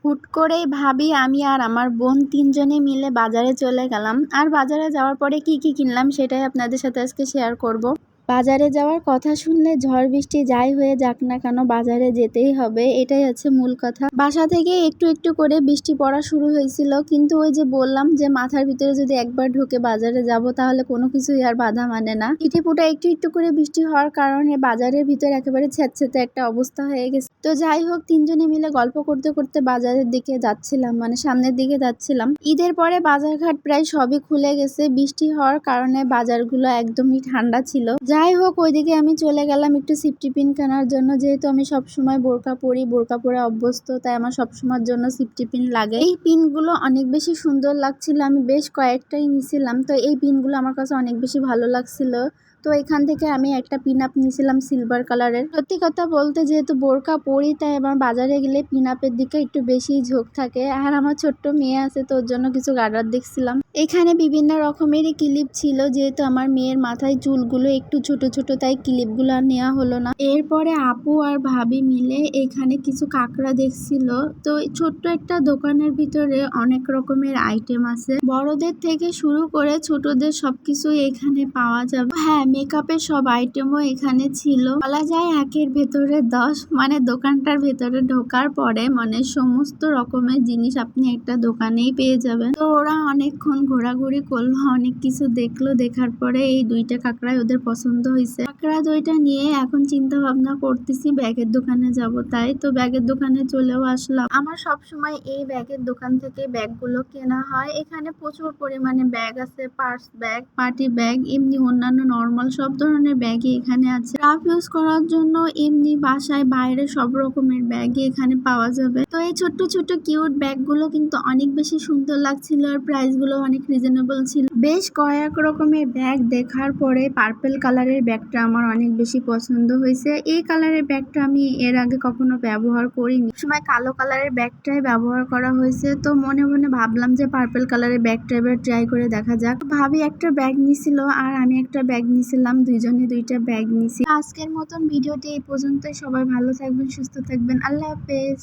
হুট করেই ভাবি আমি আর আমার বোন তিনজনে মিলে বাজারে চলে গেলাম। আর বাজারে যাওয়ার পরে কি কি কিনলাম সেটাই আপনাদের সাথে আজকে শেয়ার করব। বাজারে যাওয়ার কথা শুনলে ঝড় বৃষ্টি যাই হয়ে যাক না কেন বাজারে যেতেই হবে, এটাই হচ্ছে মূল কথা। বাসা থেকে একটু একটু করে বৃষ্টি পড়া শুরু হয়েছিল, কিন্তু ওই যে বললাম যে মাথার ভিতরে যদি একবার ঢুকে বাজারে যাব তাহলে কোনো কিছুই আর বাধা মানে না। ইটিপুটা একটু একটু করে বৃষ্টি হওয়ার কারণে বাজারের ভিতরে একেবারে ছ্যাঁতছ্যাঁতে একটা অবস্থা হয়ে গেছে। তো যাই হোক, তিনজনে মিলে গল্প করতে করতে বাজারের দিকে যাচ্ছিলাম, মানে সামনের দিকে যাচ্ছিলাম। ঈদের পরে বাজারঘাট প্রায় সবই খুলে গেছে, বৃষ্টি হওয়ার কারণে বাজারগুলো একদমই ঠান্ডা ছিল। যাই হোক, ওইদিকে আমি চলে গেলাম একটু সিফটি পিন কেনার জন্য, যেহেতু আমি সবসময় বোরকা পরি, বোরকা পরে অভ্যস্ত, তাই আমার সবসময়ের জন্য সিফটি পিন লাগে। এই পিনগুলো অনেক বেশি সুন্দর লাগছিল, আমি বেশ কয়েকটাই নিয়েছিলাম। তো এই পিনগুলো আমার কাছে অনেক বেশি ভালো লাগছিল। তো এখান থেকে আমি একটা পিন আপ নিয়েছিলাম সিলভার কালারের। সত্যি কথা বলতে যেহেতু বোরকা পরি, তাই আমার বাজারে গেলে পিন আপের দিকে একটু বেশি ঝোঁক থাকে। আর আমার ছোট্ট মেয়ে আছে, তো ওর জন্য কিছু গার্ডার দেখছিলাম। এখানে বিভিন্ন রকমেরই ক্লিপ ছিল, যেহেতু আমার মেয়ের মাথায় চুলগুলো একটু ছোট ছোট, তাই ক্লিপগুলো আর নেওয়া হলো না। এরপরে আপু আর ভাবি মিলে এখানে কিছু কাঁকড়া দেখছিল। তো ছোট্ট একটা দোকানের ভিতরে অনেক রকমের আইটেম আছে, বড়দের থেকে শুরু করে ছোটদের সবকিছু এখানে পাওয়া যাবে। হ্যাঁ, মেকআপের সব আইটেমও এখানে ছিল। বলা যায় 1-এর ভেতরে 10, মানে দোকানটার ভেতরে ঢোকার পরে মানে সমস্ত রকমের জিনিস আপনি একটা দোকানেই পেয়ে যাবেন। তো ওরা অনেকক্ষণ ঘোরাঘুরি করলো, অনেক কিছু দেখলো, দেখার পরে এই দুইটা কাঁকড়াই ওদের পছন্দ হয়েছে। কাঁকড়া দুইটা নিয়ে এখন চিন্তা ভাবনা করতেছি ব্যাগের দোকানে যাব। তাই তো ব্যাগের দোকানে চলেও আসলাম। আমার সবসময় এই ব্যাগের দোকান থেকে ব্যাগগুলো কেনা হয়। এখানে প্রচুর পরিমাণে ব্যাগ আছে, পার্স ব্যাগ, পার্টি ব্যাগ, এমনি অন্যান্য নর্মাল সব ধরনের ব্যাগই এখানে আছে। রাফ ইউজ করার জন্য এমনি বাসায় বাইরে সব রকমের ব্যাগই এখানে পাওয়া যাবে। তো এই ছোট্ট ছোট্ট কিউট ব্যাগগুলো কিন্তু অনেক বেশি সুন্দর লাগছিল, আর প্রাইস গুলো অনেক রিজনেবল ছিল। বেশ কয়েক রকমের ব্যাগ দেখার পরে পার্পল কালারের ব্যাগটা আমার অনেক বেশি পছন্দ হয়েছে। এই কালারের ব্যাগটা আমি এর আগে কখনো ব্যবহার করিনি, সময় কালো কালারের ব্যাগটাই ব্যবহার করা হয়েছে। তো মনে মনে ভাবলাম যে পার্পল কালারের ব্যাগটা এবার ট্রাই করে দেখা যাক। ভাবি একটা ব্যাগ নিছিল আর আমি একটা ব্যাগ নিছিলাম, দুইজনে দুইটা ব্যাগ নিছি। আজকের মতন ভিডিওটি এই পর্যন্তই। সবাই ভালো থাকবেন, সুস্থ থাকবেন, আল্লাহ হাফেজ।